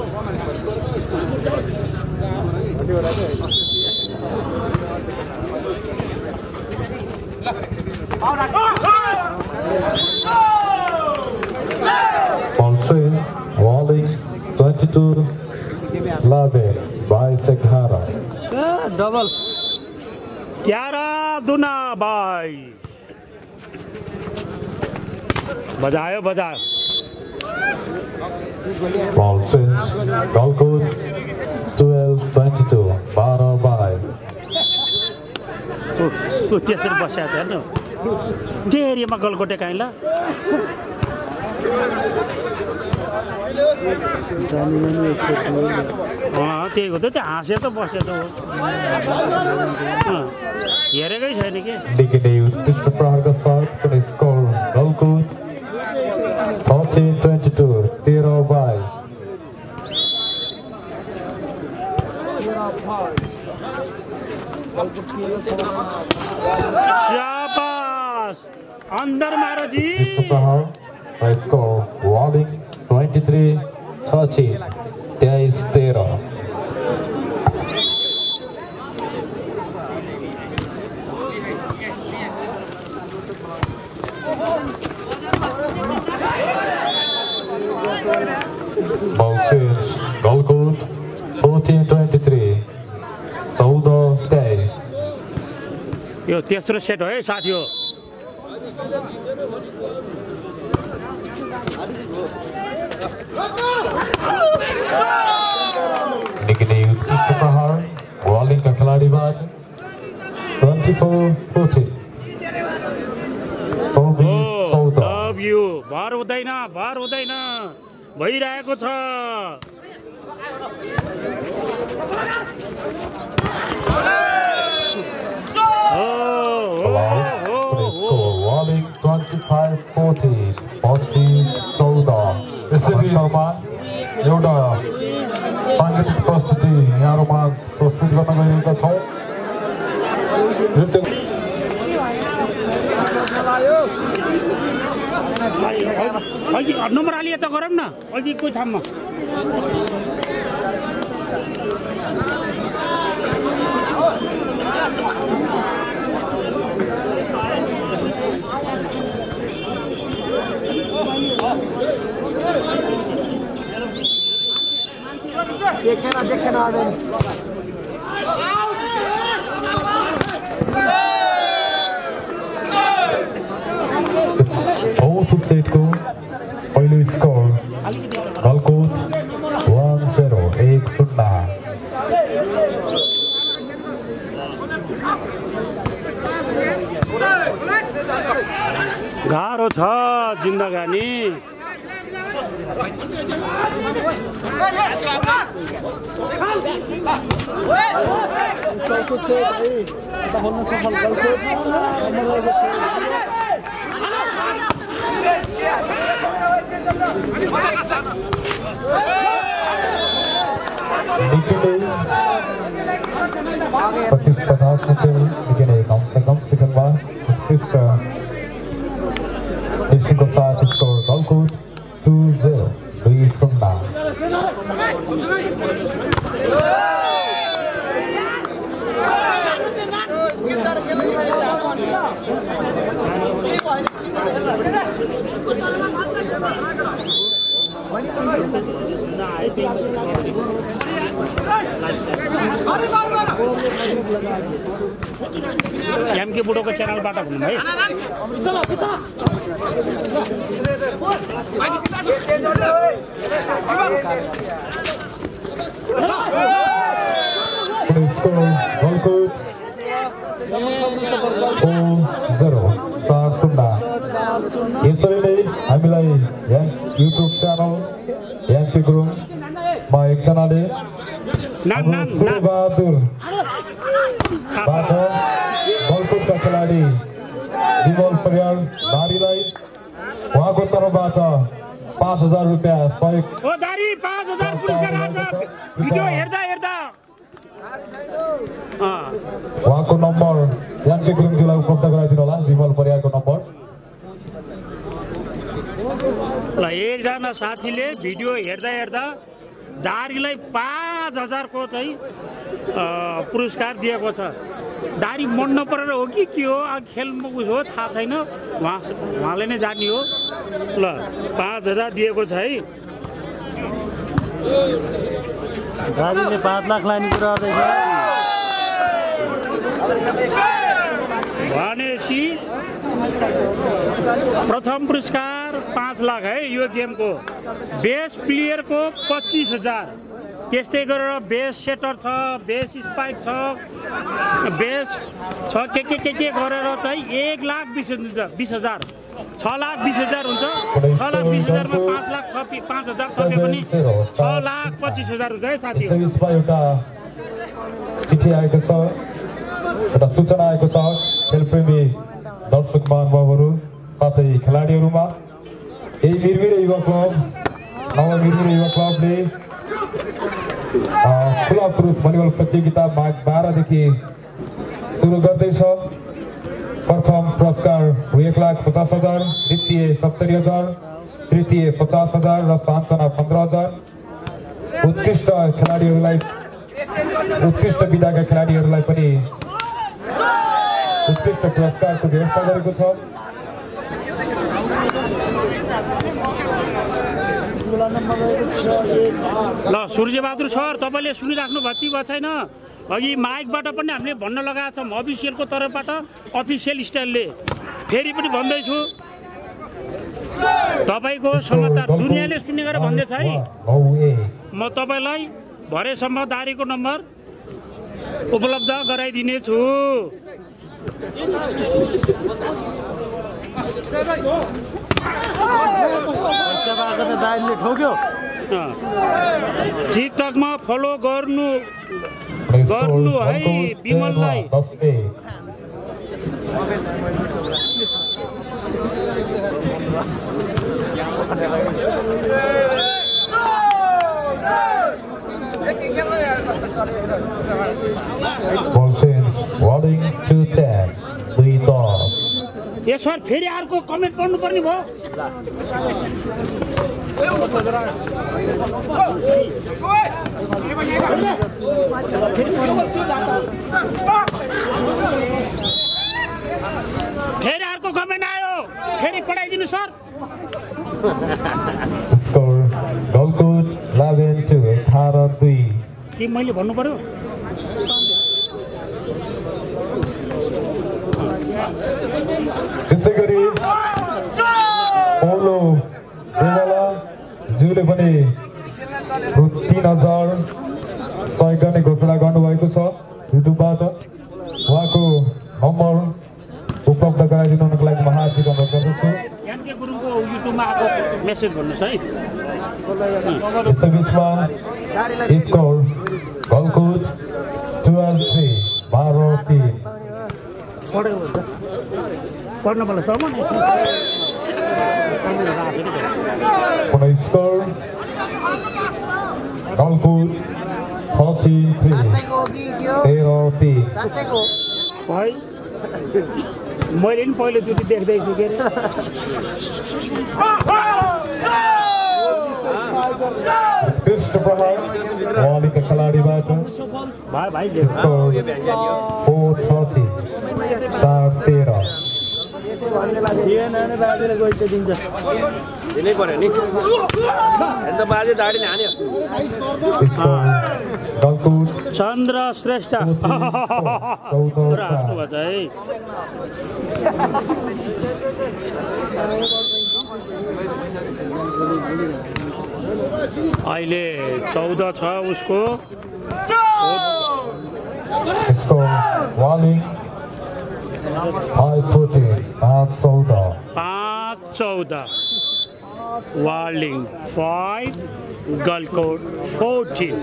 Ball change Walling 22-11 by Sekhara
double
11 भाइ बजायो
Ball change Golkut 12-22 12 by
त्यसरी बसेको छ नि त्यो एरियामा गलकोटे काहीँ ल त्यही हो त त्यो हाँसेर त बस्यो त हेरेकै छैन के
देखिँदै उत्कृष्ट प्रहारका साथ कुनै स्कोर गलकुट 13-22 13-22
शाबाश अंदर मारो जी
by score Walling 23-13 23-13 Ball change Gulkut 14-23 14-23
यो तेस्रो सेट हो है साथी हो
निकले उत्कृष्ट प्रहार बॉलिंग का खिलाड़ीबाज 24-14
लभ यू भर हुँदैन भइरहेको छ
Walling 25-14 Boxy Sauda यसरी एउटा साङ्गीतिक प्रस्तुति यहाँहरूमा प्रस्तुत गर्न गइरहेका छौँ
अलि नम्बर आलिया त गरौँ न अलि कोही ठाउँमा
देखेन आज
चौथो सेटको पहिलो स्कोर गलकुट
1-0 गाह्रो छ जिन्दगानी
चौथो सेट है खोल्न सफल गलकुट
प्रतिस्पर्धा में कम से कम सेकंड बाद उत्कृष्ट को साथ स्कोर गलकुट 2-0
एमके बुढोको च्यानलबाट हुनु है
यसरी नै हामीलाई युट्युब च्यानल एमपी ग्रुपमा एकजनाले बहादुरबाट गलकुटका खेलाडी विमल परियार दारीलाई उहाँको तर्फबाट 5,000 रुपियाँ सहयोग उहाँको नम्बर एमपी ग्रुपजीलाई उपलब्ध गराइदिनु होला विमल परियारको नम्बर
ल एकजना साथीले भिडियो हेर्दा दारीलाई 5,000 को चाहिँ पुरस्कार दिएको छ दारी मन नपरेर हो कि के हो खेलमा उस हो थाहा छैन उहाँले नै जान्ने हो ल 5,000 दिएको छ है
दारीले 5 लाख लाने कुरा गर्दैछ
भनेपछि प्रथम पुरस्कार 5 लाख है यो गेमको बेस्ट प्लेयर को 25,000 त्यस्तै गरेर बेस सेटर छ, बेस स्पाइक छ, बेस छ, के गरेर चाहिँ 1,20,000 6,20,000 हुन्छ। 6,20,000 मा 5,00,000 थपे पनि 6,25,000 हुन्छ है साथी।
एउटा चिठी आएको छ, एउटा सूचना आएको छ खेलप्रेमी दर्शक महानुभावहरू साथै खेलाडीहरूमा। यही मिरमिरे युवा क्लब नव मिरमिरे युवा क्लबले खुला पुरुष भलिबल प्रतियोगिता माघ 12 देखि सुरु गर्दैछ। प्रथम पुरस्कार 1,50,000, द्वितीय 70,000, तृतीय 50,000 र सान्त्वना 15,000। उत्कृष्ट खेलाडीहरूलाई, उत्कृष्ट विधाका खेलाडीहरूलाई पनि उत्कृष्ट पुरस्कारको व्यवस्था गरेको छ।
ल सूर्यबहादुर सर, तपाईँले सुनिराख्नु भएको छैन? अघि माइकबाट पनि हामीले भन्न लगाएको छौँ, अफिसियलको तर्फबाट अफिसियल स्टाइलले फेरि पनि भन्दैछु, तपाईँको समाचार दुनियाँले सुन्ने गरेर भन्दैछ है। म तपाईँलाई भरेसम्म दारीको नम्बर उपलब्ध गराइदिनेछु।
ठोक्यो
टिकटकमा फलो गर्नु है विमललाई। सर फेरि अर्को कमेन्ट पढ्नु पर्ने भयो। फेरि अर्को कमेन्ट आयो, फेरि पढाइदिनु सर। के मैले भन्नु पर्यो?
त्यसै गरी ओलो ज्यूले पनि 3,100 गर्ने घोषणा गर्नुभएको छ। युट्युबबाट उहाँको नम्बर उपलब्ध गराइदिनुको लागि म हार्दिक अनुरोध गर्दछु। यसै बिचमा स्कोर गलकुट 12-3 12-3।
पढ्नु पर्छ
स्कोर गलकुट 13-3 13-3।
मैले पनि पहिलोचोटि देख्दैछु के अरे।
उत्कृष्ट प्रहार वालीका खेलाडीबाट
भाइ
4-30 4-13।
दिनै पर्यो नि, अन्त बाजे दाडीले हान्यो।
चन्द्र श्रेष्ठ है। अहिले 14 छ उसको। 5-14 वार्लिङ 5 गलकोट 14।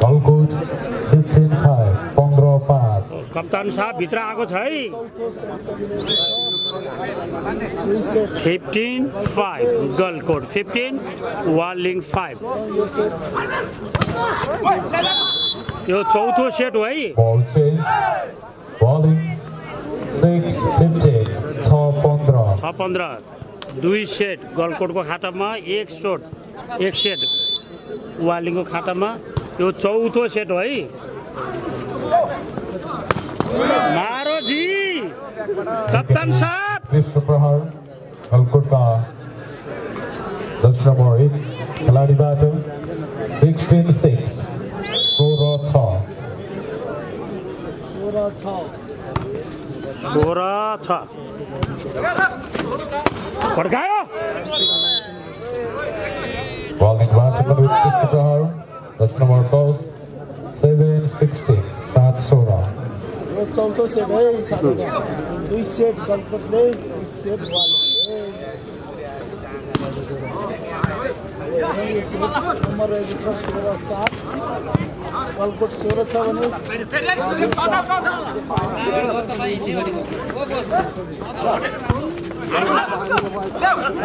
गलकोट 15-5 15-5।
कप्तान साहब भित्र आएको छ है। 15-5 गलकोट 15 वार्लिङ 5। यो चौथो सेट हो है।
बल चेन्ज वार्लिङ 6-15 6-15
2 सेट गलकोटको खातामा, 1 सेट वार्लिङको खातामा। यो चौथो सेट हो है। मारो जी कप्तान साहब।
कृष्ण प्रहार गलकोटका 10 number 1 खेलाडीबाट 16-6 16-6।
16-6 पड्कायो
Bowling batsman with Christopher Hall. That's number 12. 7-16. 7-16.
यो चौथो सेट है साथीहरु 2 सेट गलकोटले 1 सेट वालीले यो सेट नम्बर रहेको छ 16-7 गलकोट 16 छ भने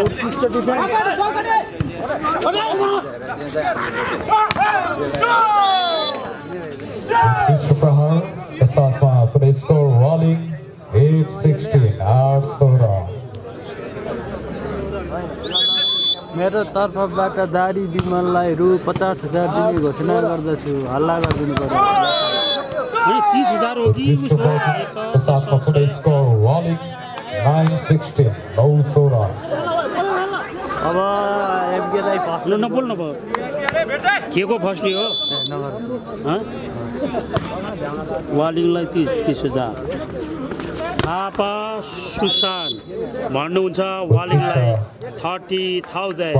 उत्कृष्ट defence
Christopher Hall. The Southpaw for the score rolling 8-16. 8-16.
मेरो तर्फबाट दारी विमललाई रु 50,000 दिने घोषणा गर्दछु हल्ला गरिदिनु पर्यो
30,000 हो कि
Christopher Hall. The Southpaw for the score rolling 9-16. 9-16.
अब एफकेलाई
ल नबोल न भयो के को फस्ने हो वालिङलाई 30,000 थापा सुशान भन्नुहुन्छ वालिङलाई 30,000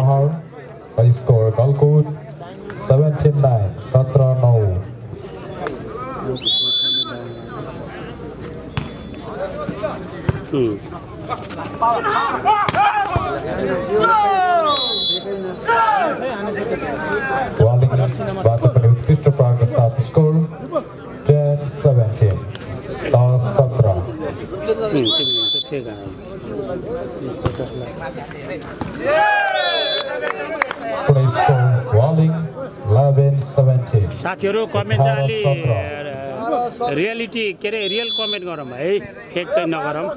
By score Galkut 17-9. 17-9. Walling batsman with Christopher Hall. The start score 10-17. 10-17. Play score Walling 11-17.
साथीहरु कमेन्ट अलि रियलिटी के रे रियल कमेन्ट गरौँ है फेक चाहिँ नगरौँ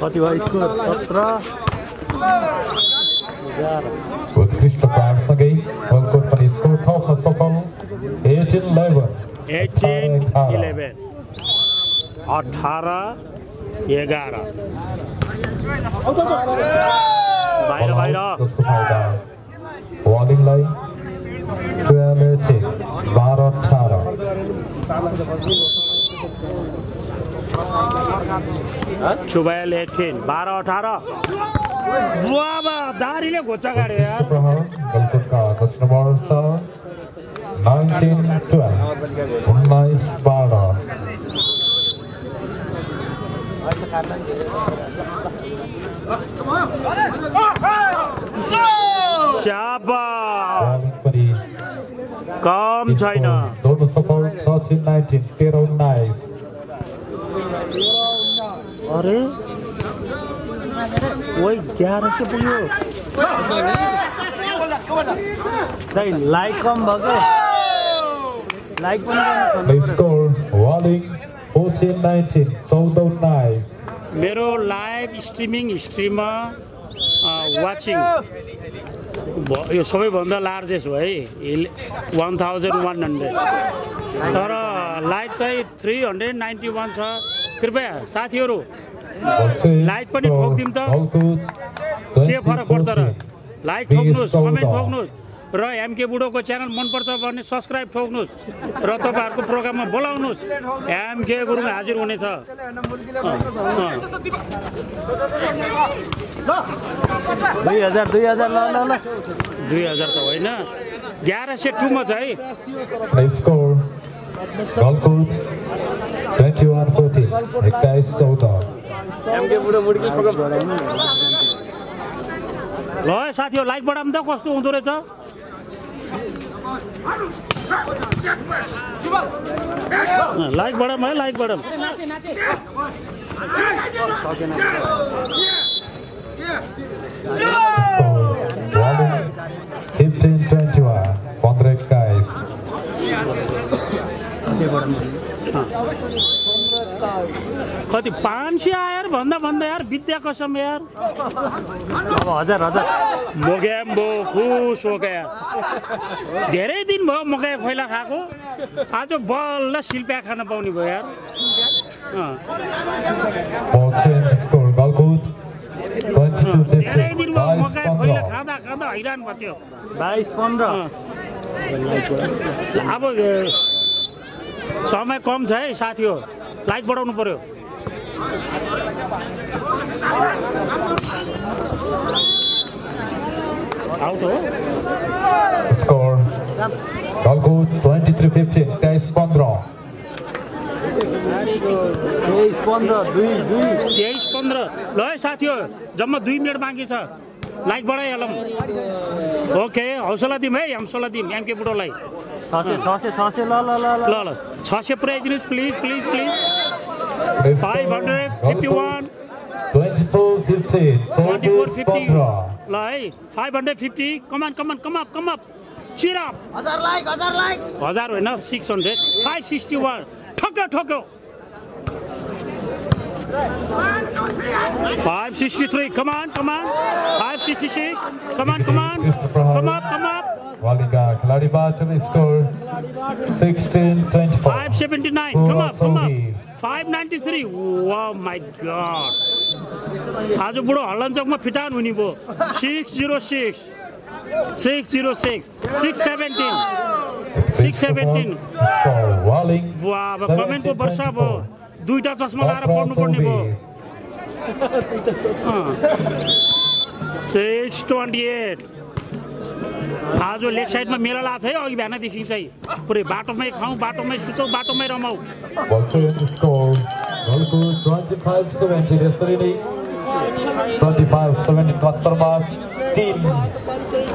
कति भयो स्कोर 17
With Christopher Hall सँगै Galkut पनि स्कोर थप्न सफल 18-11.
18-11 18-11 बाहिर बाहिर
वालिङलाई 12-18. 12-18.
चुबायल 18 12-18 बुवा दारीले घोचा गाड्यो यार
गलकुटका 10 नम्बर छ 19-12. 19-12.
शाबाश कम छैन
दोनों सफल 13-19. 13-19.
अरे वही 11 से पुग्यो
दाइ लाइक कम भयो लाइक पनि गर्नु
They score Walling 14-19. 14-9.
मेरो लाइभ स्ट्रिमिङ हिस्ट्रीमा वाचिङ यो सबैभन्दा लार्जेस्ट हो है 1100 तर लाइभ चाहिँ 391 छ कृपया साथीहरु लाइक पनि ठोक्दिम त के फरक पर्छ र लाइक ठोक्नुस् कमेन्ट ठोक्नुस् र एमके बुढोको च्यानल मन पर्छ भने सब्स्क्राइब ठोक्नुस् र तपाईहरुको प्रोग्राममा बोलाउनुस् एमके गुरुङ हाजिर हुनेछ
2000 ल
2000 त होइन 1102 मा छ है
They score Galkut 21-14. 21-14.
एमके बुढो मुड्की ठोक
ल साथीहरु लाइक बढाउँ त कस्तो हुँदो रहेछ लाइक बढाउँ है लाइक बढाउँ
Walling 15-21. 100 guys.
कति 500 आएर भन्दा भन्दा यार विद्या कसम यार
अब 1000
मोगेम्बो खुश हो गया धेरै दिन भयो मकै खोइला खाएको आज बल्ल शिल्पा खान पाउने भयो यार
Score Galkut 22-15.
धेरै दिन भयो मकै खोइला खाँदा खाँदा हैरान भयो
22-15
अब समय कम छ है साथीहरु लाइट बढाउनु पर्यो आउट हो
Score. Galgut 23-15. 23-15.
23-15 ल है साथीहरु जम्मा 2 मिनेट बाँकी छ लाइट बढाइहालौँ ओके हौसला दिउँ है हौसला दिउँ एमके बुढोलाई
600 ल
600 पुर्याइदिनुहोस् प्लिज 551
24-15.
2450 ल है 550 come up cheer up
1000 like
1000 होइन 600 561 ठोक्यो 563 come on 566 come on come up
Palika खिलाडी बाटले score 16-24.
579 come up 593 wow my god आज बुढो हल्लनचोकमा फिटान हुने भयो 606 617 वाह कमेन्ट को वर्षा भयो दुईटा चस्मा लाएर पढ्नु पर्ने भयो 628 आज लेग साइडमा मेला लाग्छ है अघि बिहानदेखि चाहिँ पुरै बाटोमै खाऊ बाटोमै सुतौ बाटोमै रमाऊ
25-17 कत्तरमा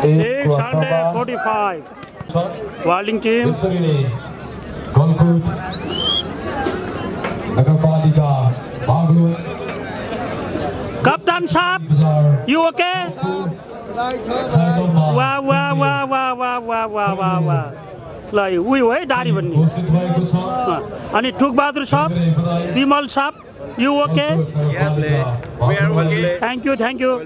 645 वार्लिङ टिम
Galgut नगरपालिका बागलुङ
कप्तान साहब यू ओके वाह ल उही हो है दारी भन्ने अनि ठुकबहादुर साहब विमल साहब यू ओके थ्याङ्क यू